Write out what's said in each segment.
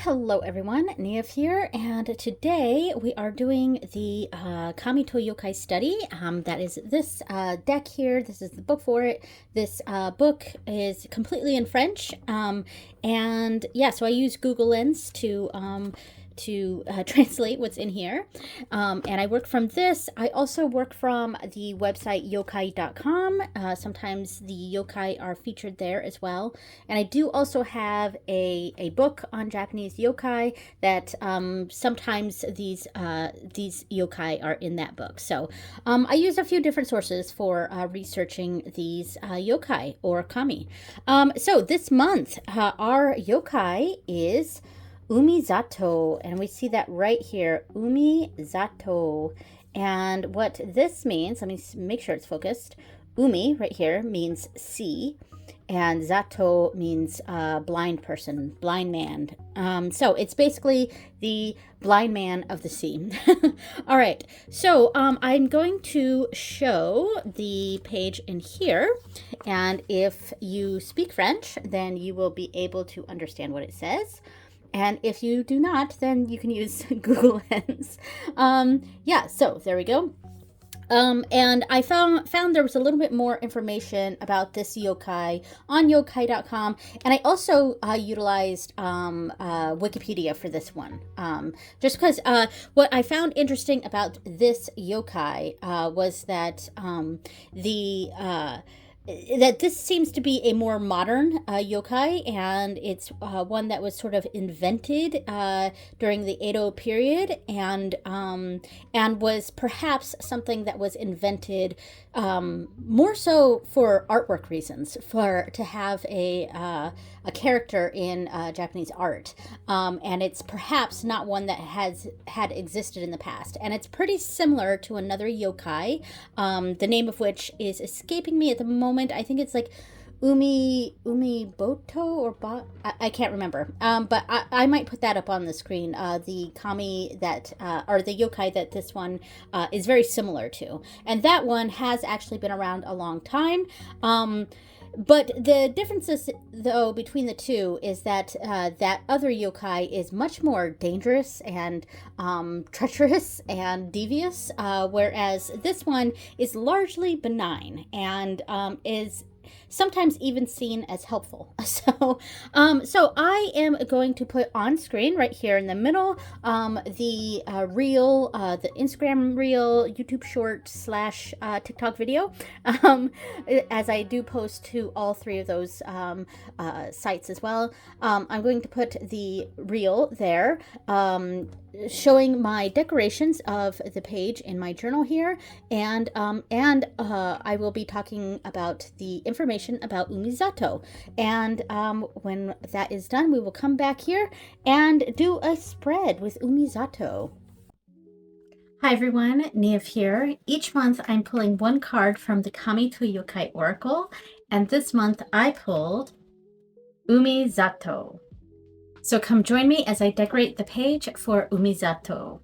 Hello everyone, Nev here, and today we are doing the Kami to Yokai study. That is this deck here. This is the book for it. This book is completely in French, and yeah, so I use Google Lens to translate what's in here. And I work from this. I also work from the website yokai.com. Sometimes the yokai are featured there as well. And I do also have a book on Japanese yokai that sometimes these yokai are in that book. So I use a few different sources for researching these yokai or kami. So this month, our yokai is Zatou, and we see that right here, Zatou. And what this means, let me make sure it's focused. Umi, right here, means sea, and Zatou means blind person, blind man. So it's basically the blind man of the sea. All right, so I'm going to show the page in here, and if you speak French, then you will be able to understand what it says. And if you do not, then you can use Google Lens. Yeah, so there we go. And I found there was a little bit more information about this yokai on yokai.com. And I also utilized Wikipedia for this one. Just because what I found interesting about this yokai was that that this seems to be a more modern yokai, and it's one that was sort of invented during the Edo period, and was perhaps something that was invented more so for artwork reasons, to have a character in Japanese art, and it's perhaps not one that had existed in the past, and it's pretty similar to another yokai, the name of which is escaping me at the moment. I think it's like Umi Boto or I can't remember. But I might put that up on the screen. The kami that or the yokai that this one is very similar to, and that one has actually been around a long time. But the differences, though, between the two is that that other yokai is much more dangerous and treacherous and devious, whereas this one is largely benign and is sometimes even seen as helpful. So I am going to put on screen right here in the middle the reel, the Instagram reel, YouTube short / TikTok video, as I do post to all three of those sites as well. I'm going to put the reel there, showing my decorations of the page in my journal here, and I will be talking about the information about Zatou. And when that is done, we will come back here and do a spread with Zatou. Hi everyone, Nev here. Each month I'm pulling one card from the Kami to Yokai Oracle, and this month I pulled Zatou. So come join me as I decorate the page for Zatou.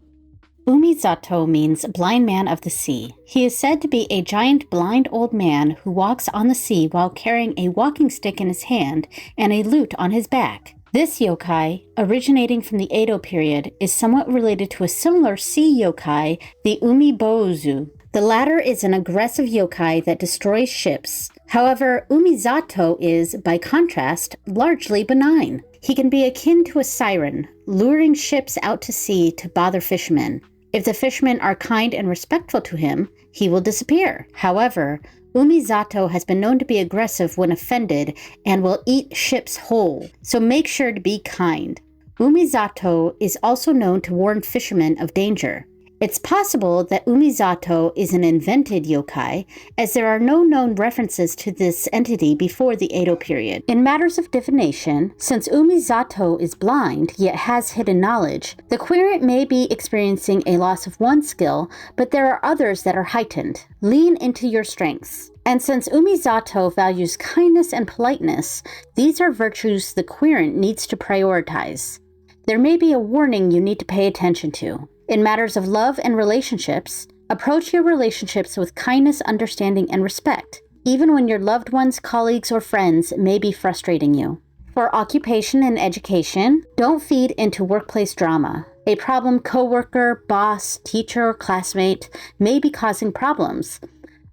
Zatou means blind man of the sea. He is said to be a giant blind old man who walks on the sea while carrying a walking stick in his hand and a lute on his back. This yokai, originating from the Edo period, is somewhat related to a similar sea yokai, the Umibouzu. The latter is an aggressive yokai that destroys ships. However, Zatou is, by contrast, largely benign. He can be akin to a siren, luring ships out to sea to bother fishermen. If the fishermen are kind and respectful to him, he will disappear. However, Zatou has been known to be aggressive when offended and will eat ships whole, so make sure to be kind. Zatou is also known to warn fishermen of danger. It's possible that Zatou is an invented yokai, as there are no known references to this entity before the Edo period. In matters of divination, since Zatou is blind yet has hidden knowledge, the querent may be experiencing a loss of one skill, but there are others that are heightened. Lean into your strengths. And since Zatou values kindness and politeness, these are virtues the querent needs to prioritize. There may be a warning you need to pay attention to. In matters of love and relationships, approach your relationships with kindness, understanding, and respect, even when your loved ones, colleagues, or friends may be frustrating you. For occupation and education, don't feed into workplace drama. A problem coworker, boss, teacher, or classmate may be causing problems.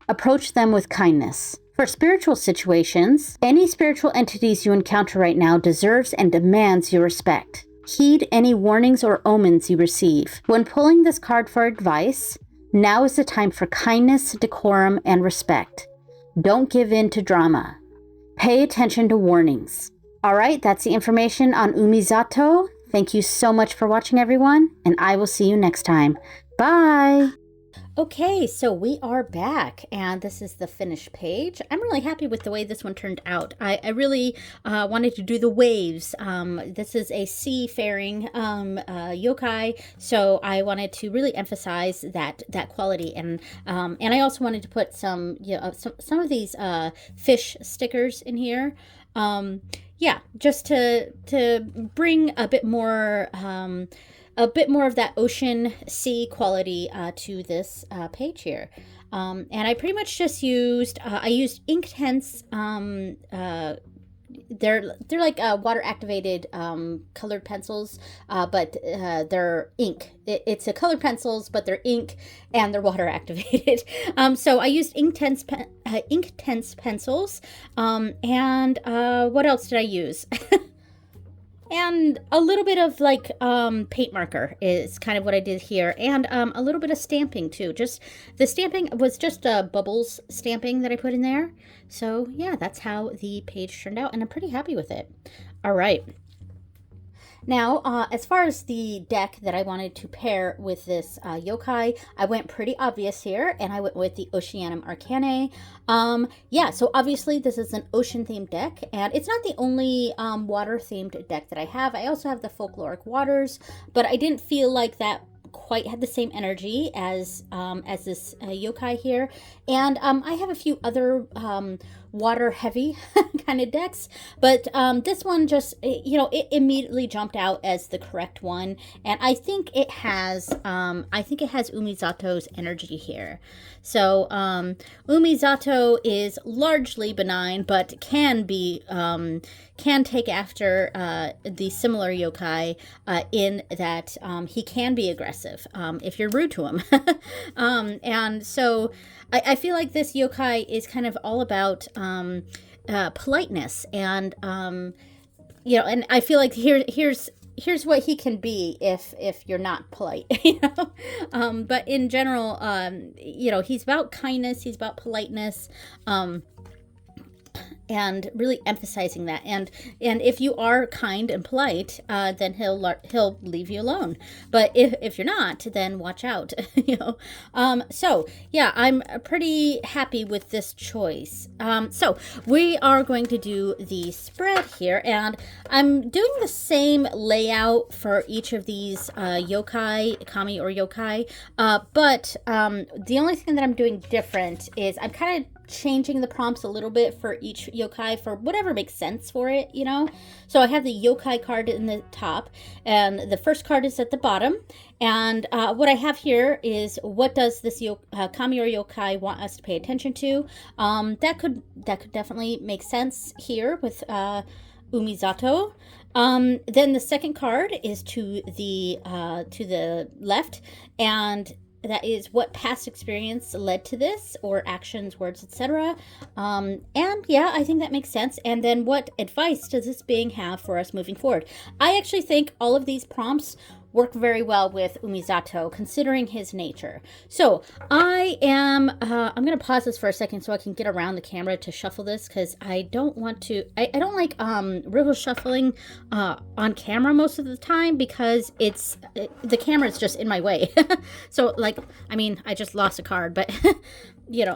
Approach them with kindness. For spiritual situations, any spiritual entities you encounter right now deserves and demands your respect. Heed any warnings or omens you receive. When pulling this card for advice, now is the time for kindness, decorum, and respect. Don't give in to drama. Pay attention to warnings. All right, that's the information on Zatou. Thank you so much for watching, everyone, and I will see you next time. Bye! Okay, so we are back, and this is the finished page. I'm really happy with the way this one turned out. I really wanted to do the waves. This is a seafaring yokai, so I wanted to really emphasize that quality, and I also wanted to put some some of these fish stickers in here. Yeah, just to bring a bit more of that ocean sea quality to this page here. And I pretty much just used, I used Inktense, they're like water activated colored pencils, but they're ink. It's a colored pencils, but they're ink and they're water activated. So I used Inktense pencils, and what else did I use? And a little bit of like paint marker is kind of what I did here, and a little bit of stamping too. Just the stamping was just bubbles stamping that I put in there. So yeah, that's how the page turned out, and I'm pretty happy with it. All right. Now, as far as the deck that I wanted to pair with this yokai, I went pretty obvious here, and I went with the Oceanum Arcanae. Yeah, so obviously this is an ocean-themed deck, and it's not the only water-themed deck that I have. I also have the Folkloric Waters, but I didn't feel like that quite had the same energy as this yokai here. And I have a few other water heavy kind of decks, but this one just, it immediately jumped out as the correct one, and I think it has Umizato's energy here. So Umizato is largely benign, but can take after the similar yokai in that he can be aggressive if you're rude to him. And so I feel like this yokai is kind of all about politeness, and and I feel like here's what he can be if you're not polite, but in general, he's about kindness, he's about politeness, and really emphasizing that. And if you are kind and polite, then he'll leave you alone. But if you're not, then watch out. So yeah, I'm pretty happy with this choice. So we are going to do the spread here, and I'm doing the same layout for each of these yokai, kami or yokai, but the only thing that I'm doing different is I'm kind of changing the prompts a little bit for each yokai for whatever makes sense for it, So I have the yokai card in the top, and the first card is at the bottom. And what I have here is, what does this kami or yokai want us to pay attention to? That could definitely make sense here with Umizato. Then the second card is to the left, and that is what past experience led to this, or actions, words, etc. And yeah, I think that makes sense. And then what advice does this being have for us moving forward? I actually think all of these prompts work very well with Umizato, considering his nature. So I'm going to pause this for a second so I can get around the camera to shuffle this, because I don't want to, I don't like river shuffling on camera most of the time, because the camera is just in my way. So I just lost a card, but yeah,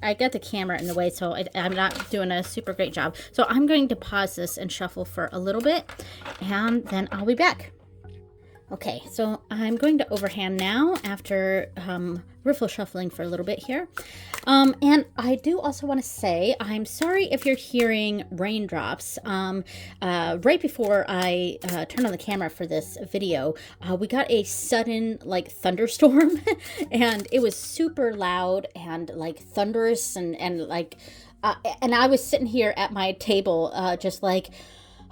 I got the camera in the way, so I'm not doing a super great job. So I'm going to pause this and shuffle for a little bit, and then I'll be back. Okay, so I'm going to overhand now after riffle shuffling for a little bit here. And I do also want to say, I'm sorry if you're hearing raindrops. Right before I turned on the camera for this video, we got a sudden thunderstorm, and it was super loud and thunderous, and and I was sitting here at my table, just like,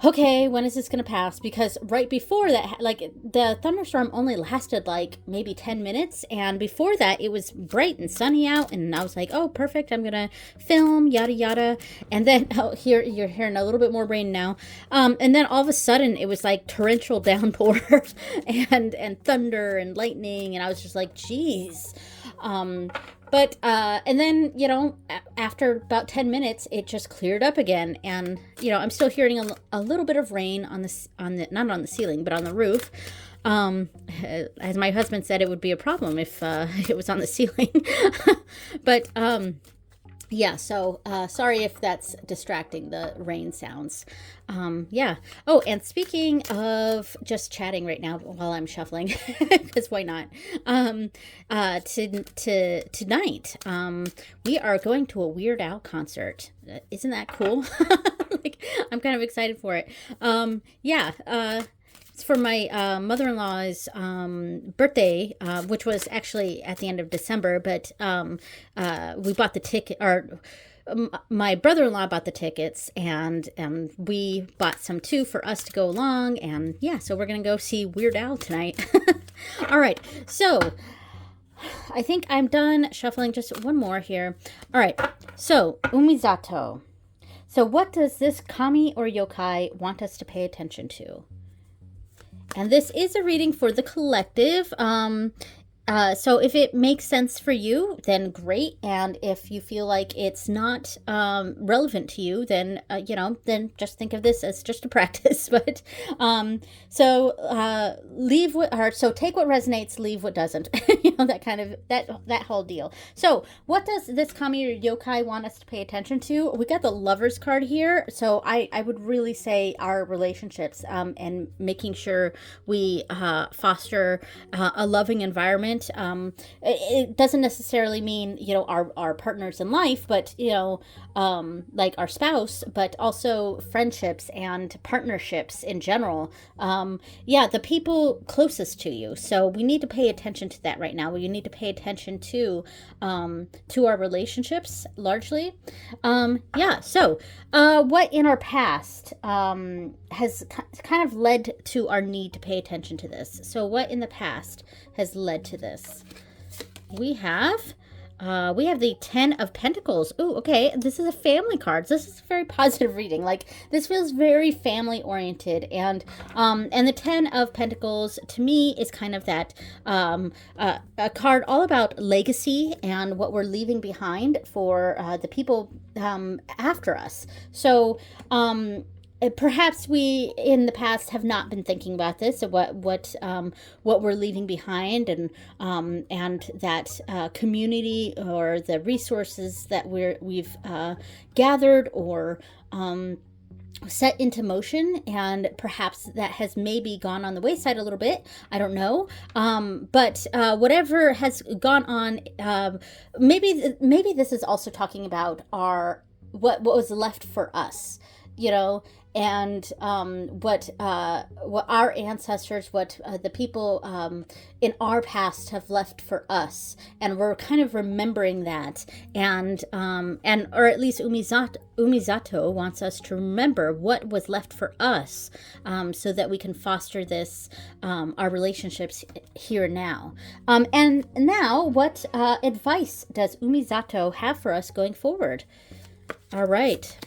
okay, when is this going to pass? Because right before that, like, the thunderstorm only lasted like maybe 10 minutes. And before that, it was bright and sunny out. And I was like, oh, perfect. I'm going to film, yada, yada. And then here, you're hearing a little bit more rain now. And then all of a sudden, it was like torrential downpour and thunder and lightning. And I was just like, geez. And then, after about 10 minutes, it just cleared up again. And, I'm still hearing a little bit of rain not on the ceiling, but on the roof. As my husband said, it would be a problem if it was on the ceiling. But, yeah, so sorry if that's distracting, the rain sounds. Yeah. Oh, and speaking of just chatting right now while I'm shuffling, because why not? Tonight, we are going to a Weird Al concert. Isn't that cool? Like, I'm kind of excited for it. Yeah. It's for my mother-in-law's birthday, which was actually at the end of December, but we bought the ticket, or my brother-in-law bought the tickets, and we bought some too for us to go along, and yeah, so we're going to go see Weird Al tonight. All right, so I think I'm done shuffling. Just one more here. All right, so Zatou. So what does this kami or yokai want us to pay attention to? And this is a reading for the collective. So if it makes sense for you, then great. And if you feel like it's not relevant to you, then, then just think of this as just a practice. But so take what resonates, leave what doesn't. That kind of, that whole deal. So what does this kami or yokai want us to pay attention to? We got the Lovers card here. So I would really say our relationships and making sure we foster a loving environment. It doesn't necessarily mean, our partners in life, but, like our spouse, but also friendships and partnerships in general. The people closest to you. So we need to pay attention to that right now. We need to pay attention to our relationships largely. So what in our past has kind of led to our need to pay attention to this? So what in the past has led to this? We have the 10 of Pentacles. Oh, okay. This is a family card. This is a very positive reading. Like, this feels very family oriented. And the 10 of Pentacles to me is kind of that, a card all about legacy and what we're leaving behind for, the people, after us. So, perhaps we in the past have not been thinking about this, or what we're leaving behind, and that community or the resources that we've gathered or set into motion, and perhaps that has maybe gone on the wayside a little bit. I don't know, but whatever has gone on, maybe this is also talking about what was left for us, and what our ancestors, what the people in our past have left for us, and we're kind of remembering that, and or at least Zatou wants us to remember what was left for us, so that we can foster this, our relationships here and now. And now, what advice does Zatou have for us going forward? All right.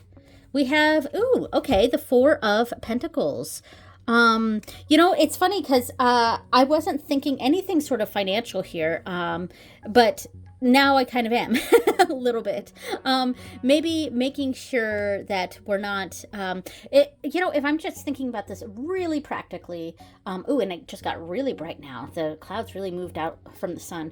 We have, the 4 of Pentacles. It's funny because I wasn't thinking anything sort of financial here, but now I kind of am a little bit. Maybe making sure that we're not, if I'm just thinking about this really practically, and it just got really bright now. The clouds really moved out from the sun.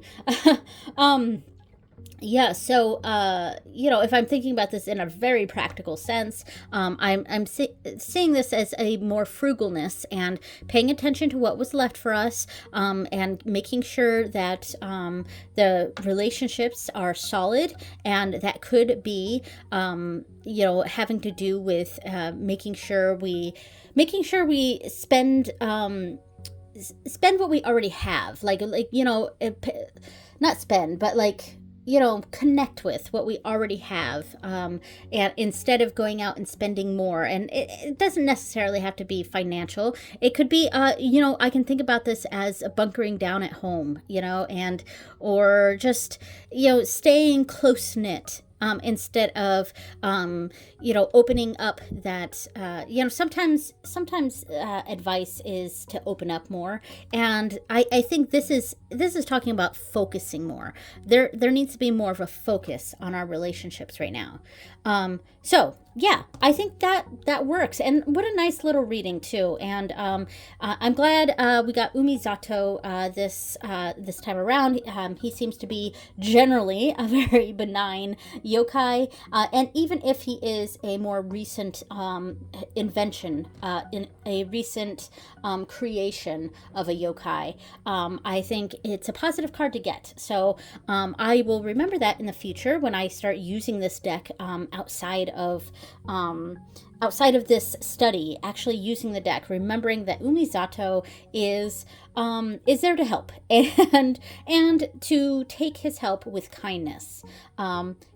Yeah, so, if I'm thinking about this in a very practical sense, I'm seeing this as a more frugalness and paying attention to what was left for us, and making sure that the relationships are solid, and that could be, having to do with making sure we spend what we already have, not spend, but connect with what we already have, and instead of going out and spending more. And it doesn't necessarily have to be financial. It could be, I can think about this as a bunkering down at home, or just, staying close knit. Instead of, opening up that, sometimes advice is to open up more. And I think this is talking about focusing more. There needs to be more of a focus on our relationships right now. So yeah, I think that works. And what a nice little reading too. And I'm glad we got Zatou this time around. He seems to be generally a very benign yokai, and even if he is a more recent invention, in a recent creation of a yokai, I think it's a positive card to get. So I will remember that in the future when I start using this deck outside of this study, actually using the deck, remembering that Zatou is there to help and to take his help with kindness.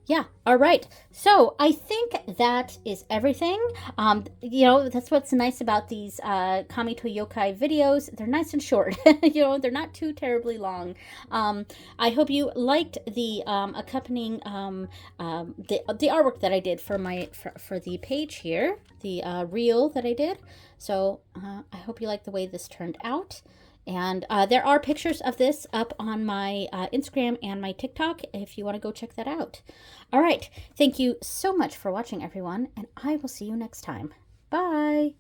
Yeah, all right. So I think that is everything. That's what's nice about these Kami to Yokai videos. They're nice and short. They're not too terribly long. I hope you liked the accompanying the artwork that I did for the page here, the reel that I did. So I hope you like the way this turned out. And there are pictures of this up on my Instagram and my TikTok if you want to go check that out. All right. Thank you so much for watching, everyone, and I will see you next time. Bye.